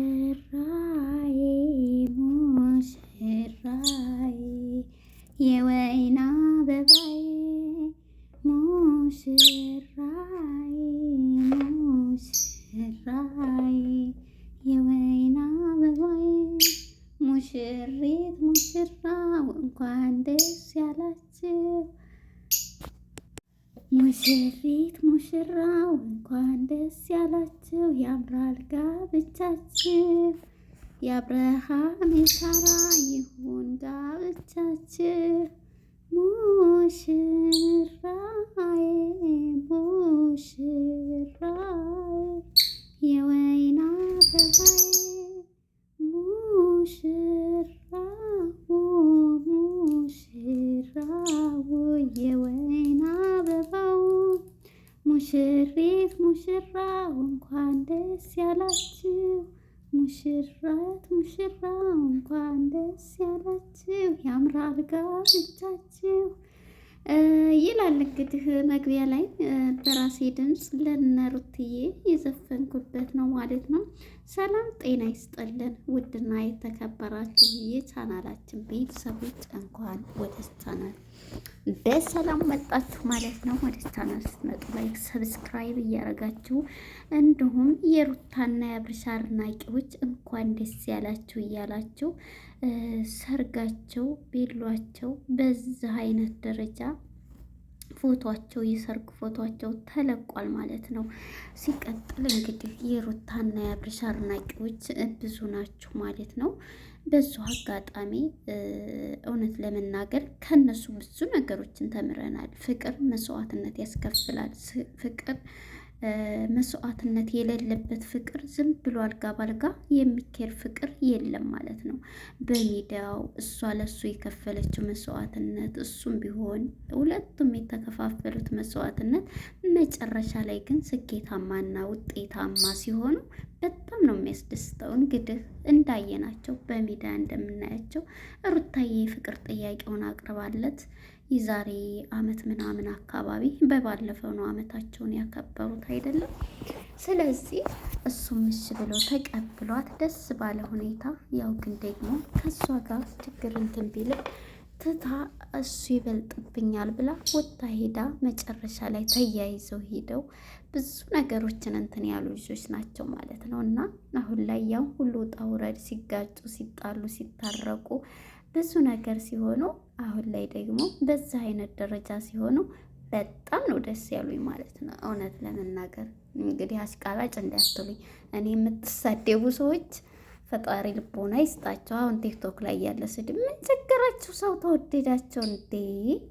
ሙሽራዬ ሙሽራዬ የወይን አበባዬ ሙሽራዬ ሙሽራዬ የወይን አበባዬ ሙሽሪት ሙሽራው እንኳን ደስ ያላችሁ። ሙሽሪት ሙሽራው እንኳን ደስ ያላችሁ። ያምራል ጋብቻችሁ የአብርሃም የሳራ ይሁን ጋብቻችሁ። ሙሽራዬ ሙሽራዬ የወይን አበባዬ ሙሽራው ሙሽራው የወይን አበባው ሙሽሪት ሙሽራው እንኳን ደስ ያላችሁ። ሙሽራት ሙሽራው እንኳን ደስ ያላችሁ። ያምራል ጋብቻችሁ ይላል እንግዲህ መግቢያ ላይ በራሴ ድምፅ ለነሩትዬ የዘፈንኩበት ነው ማለት ነው። ሰላም ጤና ይስጥልን ውድና የተከበራችሁ የቻናላችን ቤተሰቦች እንኳን ወደ ቻናል በሰላም መጣችሁ ማለት ነው። ወደ ቻናል ስትመጡ ላይክ ሰብስክራይብ እያደረጋችሁ እንዲሁም የሩታና የአብርሽ አድናቂዎች እንኳን ደስ ያላችሁ እያላችሁ ሰርጋቸው ቤሏቸው በዚህ አይነት ደረጃ ፎቶቸው የሰርግ ፎቶቸው ተለቋል ማለት ነው። ሲቀጥል እንግዲህ የሩታና የአብርሽ አድናቂዎች ብዙ ናችሁ ማለት ነው። በዙ አጋጣሚ እውነት ለመናገር ከነሱ ብዙ ነገሮችን ተምረናል። ፍቅር መስዋዕትነት ያስከፍላል። ፍቅር መስዋዕትነት የሌለበት ፍቅር ዝም ብሎ አልጋ ባልጋ የሚኬድ ፍቅር የለም ማለት ነው። በሚዲያው እሷ ለሱ የከፈለችው መስዋዕትነት እሱም ቢሆን ሁለቱም የተከፋፈሉት መስዋዕትነት መጨረሻ ላይ ግን ስኬታማና ውጤታማ ሲሆኑ በጣም ነው የሚያስደስተው። እንግዲህ እንዳየናቸው በሚዲያ እንደምናያቸው ሩታዬ ፍቅር ጥያቄውን አቅርባለት የዛሬ አመት ምናምን አካባቢ በባለፈው ነው አመታቸውን ያከበሩት አይደለም። ስለዚህ እሱም እሺ ብሎ ተቀብሏት ደስ ባለ ሁኔታ ያው ግን ደግሞ ከእሷ ጋር ችግር እንትን ቢልም ትታ እሱ ይበልጥብኛል ብላ ወጣ ሄዳ መጨረሻ ላይ ተያይዘው ሄደው ብዙ ነገሮችን እንትን ያሉ ልጆች ናቸው ማለት ነው። እና አሁን ላይ ያው ሁሉ ውጣ ውረድ ሲጋጩ ሲጣሉ ሲታረቁ ብዙ ነገር ሲሆኑ አሁን ላይ ደግሞ በዛ አይነት ደረጃ ሲሆኑ በጣም ነው ደስ ያሉኝ ማለት ነው። እውነት ለመናገር እንግዲህ አሽቃባጭ እንዳትሉኝ እኔ የምትሳደቡ ሰዎች ፈጣሪ ልቦና ይስጣቸው። አሁን ቲክቶክ ላይ ያለ ስድብ ምን ቸገራችሁ? ሰው ተወደዳቸው እንዴ?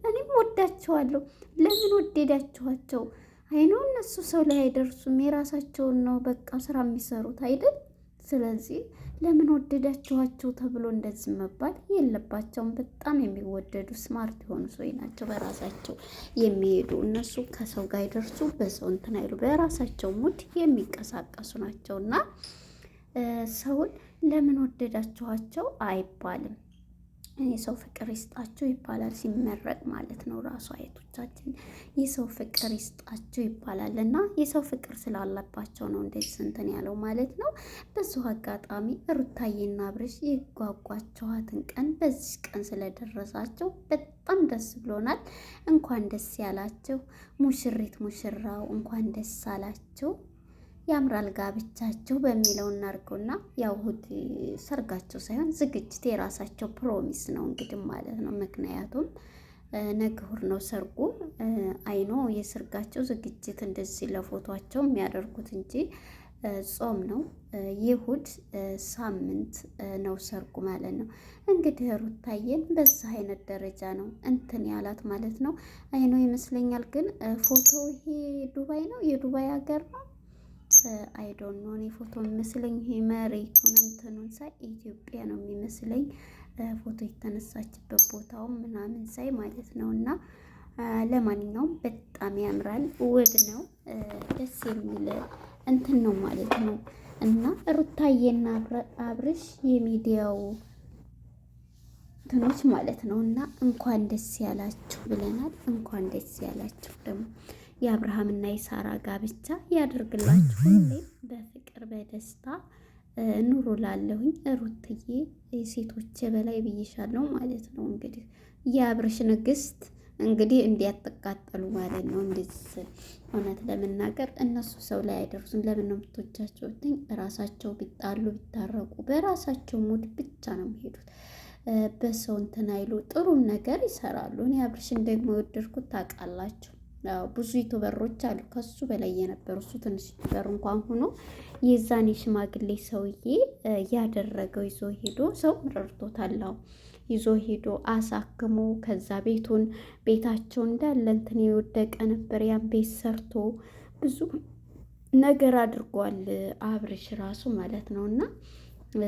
እኔም ወዳቸዋለሁ። ለምን ወደዳችኋቸው? አይነው እነሱ ሰው ላይ አይደርሱም። የራሳቸውን ነው በቃ ስራ የሚሰሩት አይደል? ስለዚህ ለምን ወደዳችኋቸው ተብሎ እንደዚህ መባል የለባቸውም። በጣም የሚወደዱ ስማርት የሆኑ ሰዎች ናቸው። በራሳቸው የሚሄዱ እነሱ ከሰው ጋር አይደርሱ፣ በሰው እንትን አይሉ፣ በራሳቸው ሙድ የሚንቀሳቀሱ ናቸው እና ሰውን ለምን ወደዳችኋቸው አይባልም። የሰው ፍቅር ይስጣችሁ ይባላል ሲመረቅ ማለት ነው። ራሱ አያቶቻችን የሰው ፍቅር ይስጣችሁ ይባላል እና የሰው ፍቅር ስላለባቸው ነው እንደዚህ እንትን ያለው ማለት ነው። በዚሁ አጋጣሚ ሩታዬና አብርሽ የጓጓቸዋትን ቀን በዚህ ቀን ስለደረሳቸው በጣም ደስ ብሎናል። እንኳን ደስ ያላቸው ሙሽሪት ሙሽራው እንኳን ደስ አላቸው። ያምራል ጋብቻቸው በሚለው እናድርገውና ያው እሑድ ሰርጋቸው ሳይሆን ዝግጅት የራሳቸው ፕሮሚስ ነው እንግዲህ ማለት ነው። ምክንያቱም ነገ እሑድ ነው ሰርጉ። አይኖ የሰርጋቸው ዝግጅት እንደዚህ ለፎቷቸው የሚያደርጉት እንጂ ጾም ነው። የእሑድ ሳምንት ነው ሰርጉ ማለት ነው። እንግዲህ ሩታዬን በዛ አይነት ደረጃ ነው እንትን ያላት ማለት ነው። አይኖ ይመስለኛል ግን ፎቶ ይሄ ዱባይ ነው፣ የዱባይ ሀገር ነው። አይዶን ነው እኔ ፎቶ የሚመስለኝ ይሄ መሬቱን እንትኑን ሳይ ኢትዮጵያ ነው የሚመስለኝ ፎቶ የተነሳችበት ቦታውን ምናምን ሳይ ማለት ነው። እና ለማንኛውም በጣም ያምራል፣ ውብ ነው፣ ደስ የሚል እንትን ነው ማለት ነው። እና ሩታዬና አብርሽ የሚዲያው እንትኖች ማለት ነው። እና እንኳን ደስ ያላችሁ ብለናል። እንኳን ደስ ያላችሁ ደግሞ የአብርሃምና የሳራ ጋብቻ ያደርግላችሁ። ሁሌም በፍቅር በደስታ ኑሮ ላለሁኝ ሩትዬ ሴቶች በላይ ብይሻለሁ ማለት ነው። እንግዲህ የአብርሽ ንግስት እንግዲህ እንዲያትቃጠሉ ማለት ነው። እንደዚህ እውነት ለመናገር እነሱ ሰው ላይ አይደርሱም። ለምን ነው የምትወጃቸው? ራሳቸው ቢጣሉ ቢታረቁ በራሳቸው ሙድ ብቻ ነው የሚሄዱት። በሰው እንትን አይሉ ጥሩም ነገር ይሰራሉ። እኔ አብርሽን ደግሞ የወደድኩት ታውቃላችሁ። ብዙ ዩቱበሮች አሉ ከሱ በላይ የነበሩ እሱ ትንሽ ዩቱበር እንኳን ሆኖ የዛኔ ሽማግሌ ሰውዬ ያደረገው ይዞ ሄዶ ሰው ረድቶታል። ይዞ ሄዶ አሳክሞ ከዛ ቤታቸው እንዳለ እንትን የወደቀ ነበር። ያን ቤት ሰርቶ ብዙ ነገር አድርጓል አብርሽ ራሱ ማለት ነው። እና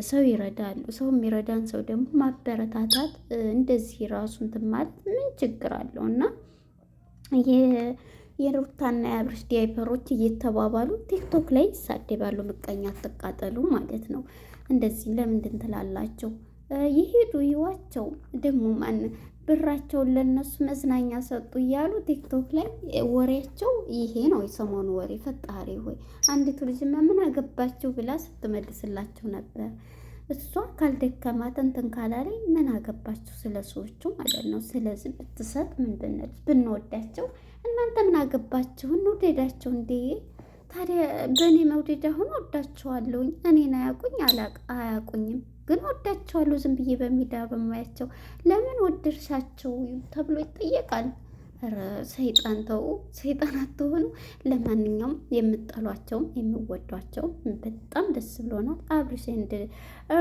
ሰው ይረዳሉ። ሰው የሚረዳን ሰው ደግሞ ማበረታታት እንደዚህ ራሱ እንትን ማለት ምን ችግር አለው? እና የሩታና የአብርሽ ዳይፐሮች እየተባባሉ ቲክቶክ ላይ ይሳደባሉ። ምቀኛ አትቃጠሉ ማለት ነው። እንደዚህ ለምንድን ትላላቸው? ይሄዱ ይዋቸው። ደግሞ ማን ብራቸውን ለነሱ መዝናኛ ሰጡ እያሉ ቲክቶክ ላይ ወሬያቸው ይሄ ነው። የሰሞኑ ወሬ ፈጣሪ ሆይ አንዲቱ ልጅማ ምን አገባችሁ ብላ ስትመልስላቸው ነበር። እሷ ካልደከማት እንትን ካላለኝ ምን አገባችሁ ስለ ሰዎቹ ማለት ነው። ስለዚህ ብትሰጥ ምን ብንል ብንወዳቸው እናንተ ምን አገባችሁ? እንውደዳቸው እንዴ! ታዲያ በእኔ መውደድ አሁን ወዳቸዋለሁኝ። እኔን አያውቁኝም ግን ወዳቸዋለሁ። ዝም ብዬ በሚዲያ በማያቸው ለምን ወደድሻቸው ተብሎ ይጠየቃል። ኧረ ሰይጣን ተው፣ ሰይጣን አትሆኑ። ለማንኛውም የምጠሏቸውም የምወዷቸውም በጣም ደስ ብሎናል። አብርሽ እንደ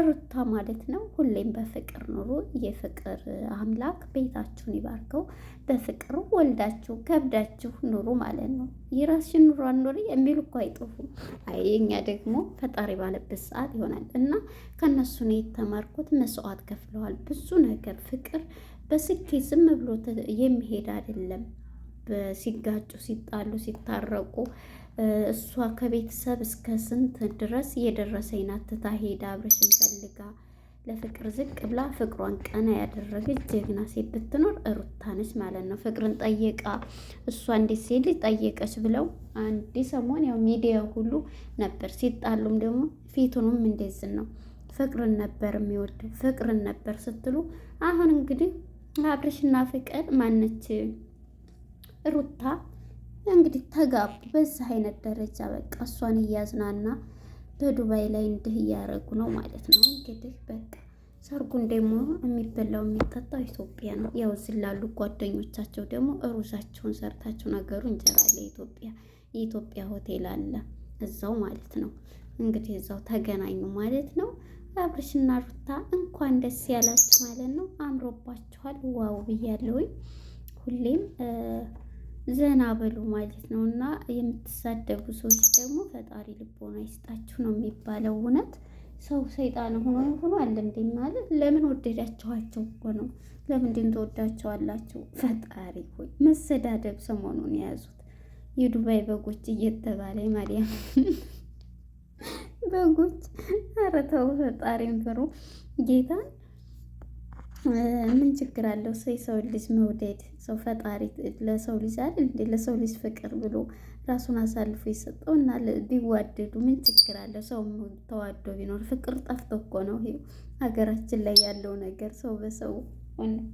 ሩታ ማለት ነው። ሁሌም በፍቅር ኑሩ። የፍቅር አምላክ ቤታችሁን ይባርከው። በፍቅር ወልዳችሁ ከብዳችሁ ኑሩ ማለት ነው። የራስሽን ኑሮ አኖሪ የሚሉ እኮ አይጠፉም። አይ እኛ ደግሞ ፈጣሪ ባለበት ሰዓት ይሆናል እና ከነሱ ነው የተማርኩት። መስዋዕት ከፍለዋል ብዙ ነገር። ፍቅር በስኬት ዝም ብሎ የሚሄድ አይደለም። ሲጋጩ፣ ሲጣሉ፣ ሲታረቁ እሷ ከቤተሰብ እስከ ስንት ድረስ የደረሰኝ ናት። ትታ ሄዳ አብርሽን ፈልጋ ለፍቅር ዝቅ ብላ ፍቅሯን ቀና ያደረገች ጀግና ሴት ብትኖር ሩታ ነች ማለት ነው። ፍቅርን ጠየቃ እሷ እንዴት ሴት ልጅ ጠየቀች ብለው አንድ ሰሞን ያው ሚዲያ ሁሉ ነበር። ሲጣሉም ደግሞ ፊቱንም እንደዚህ ነው። ፍቅርን ነበር የሚወደው ፍቅርን ነበር ስትሉ አሁን እንግዲህ አብርሽና ፍቅር ማነች ሩታ እንግዲህ ተጋቡ። በዚህ አይነት ደረጃ በቃ እሷን እያዝናና በዱባይ ላይ እንዲህ እያደረጉ ነው ማለት ነው። እንግዲህ በቃ ሰርጉን ደግሞ የሚበላው የሚጠጣው ኢትዮጵያ ነው። ያው እዚህ ላሉ ጓደኞቻቸው ደግሞ ሩዛቸውን ሰርታቸው ነገሩ እንጀራ የኢትዮጵያ ሆቴል አለ እዛው ማለት ነው። እንግዲህ እዛው ተገናኙ ማለት ነው። አብርሽና ሩታ እንኳን ደስ ያላችሁ ማለት ነው። አምሮባችኋል። ዋው ብያለሁኝ። ሁሌም ዘና በሉ ማለት ነው። እና የምትሳደቡ ሰዎች ደግሞ ፈጣሪ ልቦና ይስጣችሁ ነው የሚባለው። እውነት ሰው ሰይጣን ሆኖ አለ እንዴ? ማለት ለምን ወደዳችኋቸው እኮ ነው። ለምንድን ትወዳቸዋላችሁ? ፈጣሪ ሆይ መሰዳደብ ሰሞኑን የያዙት የዱባይ በጎች እየተባለ ማርያም በጎች። ኧረ ተው ፈጣሪን ፍሩ ጌታን። ምን ችግር አለው? የሰው ልጅ መውደድ ሰው ፈጣሪ ለሰው ልጅ አይደል እንዴ? ለሰው ልጅ ፍቅር ብሎ ራሱን አሳልፎ የሰጠው እና ቢዋደዱ ምን ችግር አለው? ሰው ተዋዶ ቢኖር ፍቅር ጠፍቶ እኮ ነው ይሄ ሀገራችን ላይ ያለው ነገር። ሰው በሰው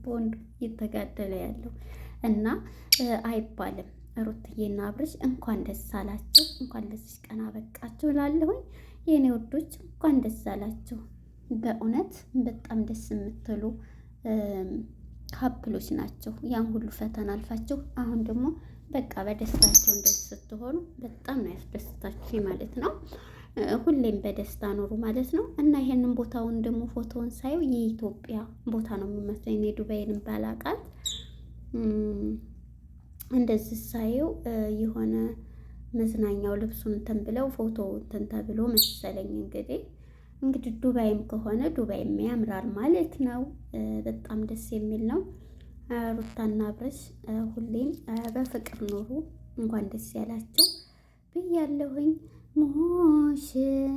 በወንድ እየተጋደለ ያለው እና አይባልም። ሩትዬና አብርሽ እንኳን ደስ አላችሁ፣ እንኳን ለዚህ ቀን አበቃችሁ እላለሁኝ። የኔ ወዶች እንኳን ደስ አላችሁ። በእውነት በጣም ደስ የምትሉ ካፕሎች ናቸው። ያን ሁሉ ፈተና አልፋችሁ አሁን ደግሞ በቃ በደስታቸው እንደዚህ ስትሆኑ በጣም ነው ያስደስታችሁ ማለት ነው። ሁሌም በደስታ ኖሩ ማለት ነው። እና ይሄንን ቦታውን ደግሞ ፎቶውን ሳየው የኢትዮጵያ ቦታ ነው የሚመስለኝ። የዱባይን ባላቃት እንደዚህ ሳየው የሆነ መዝናኛው ልብሱን እንትን ብለው ፎቶ እንትን ተብሎ መሰለኝ። እንግዲህ ዱባይም ከሆነ ዱባይም ያምራል ማለት ነው። በጣም ደስ የሚል ነው። ሩታና አብርሽ ሁሌም በፍቅር ኖሩ። እንኳን ደስ ያላችሁ ብያለሁኝ። ሙሽራዬ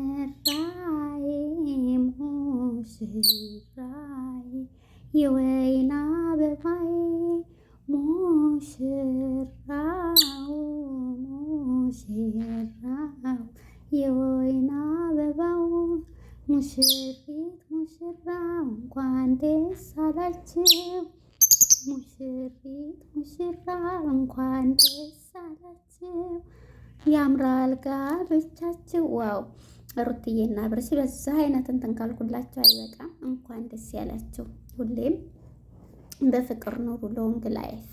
ሙሽራዬ የወይን አበባዬ ሙሽራው የወይን አበባው ሙሽሪት ሙሽራው እንኳን ደስ አላችሁ። ሙሽሪት ሙሽራው እንኳን ደስ አላችሁ። ያምራል ጋብቻችሁ። ዋው ሩትዬና አብርሽ በዛ አይነት እንትን ካልኩላችሁ አይበቃም። እንኳን ደስ ያላችሁ። ሁሌም በፍቅር ኑሩ ሎንግ ላይፍ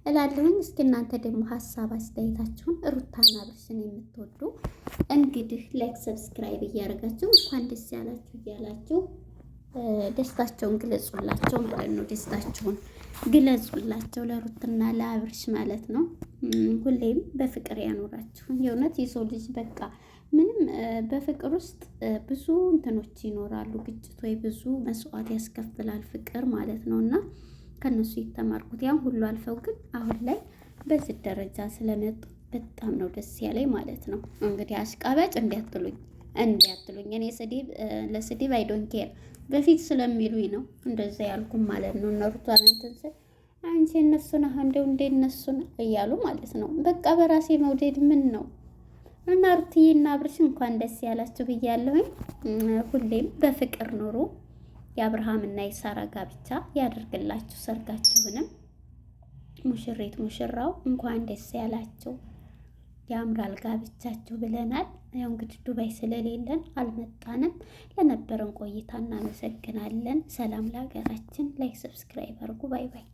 እላለሁኝ። እስኪ እናንተ ደግሞ ሀሳብ አስተያየታችሁን ሩታና አብርሽን የምትወዱ እንግዲህ ላይክ ሰብስክራይብ እያደረጋችሁ እንኳን ደስ ያላችሁ እያላችሁ ደስታቸውን ግለጹላቸው ማለት ነው። ደስታችሁን ግለጹላቸው ለሩትና ለአብርሽ ማለት ነው። ሁሌም በፍቅር ያኖራችሁ። የእውነት የሰው ልጅ በቃ ምንም በፍቅር ውስጥ ብዙ እንትኖች ይኖራሉ። ግጭት ወይ ብዙ መስዋዕት ያስከፍላል ፍቅር ማለት ነው። እና ከነሱ የተማርኩት ያን ሁሉ አልፈው ግን አሁን ላይ በዚህ ደረጃ ስለመጡ በጣም ነው ደስ ያለኝ ማለት ነው። እንግዲህ አሽቃባጭ እንዲያትሉኝ እኔ ለስድብ አይ ዶንት ኬር በፊት ስለሚሉኝ ነው እንደዛ ያልኩም ማለት ነው። እነሩቷን እንትን ስል አንቺ እነሱን አሁን እንደ እነሱን እያሉ ማለት ነው። በቃ በራሴ መውደድ ምን ነው እና ሩትዬና አብርሽ እንኳን ደስ ያላችሁ ብያለሁኝ። ሁሌም በፍቅር ኑሩ። የአብርሃም እና የሳራ ጋብቻ ያደርግላችሁ። ሰርጋችሁንም ሙሽሪት ሙሽራው እንኳን ደስ ያላችሁ። ያምራል ጋብቻችሁ ብለናል። ያው እንግዲህ ዱባይ ስለሌለን አልመጣንም። ለነበረን ቆይታ እናመሰግናለን። ሰላም ለሀገራችን። ላይክ ሰብስክራይብ አድርጉ። ባይ ባይ።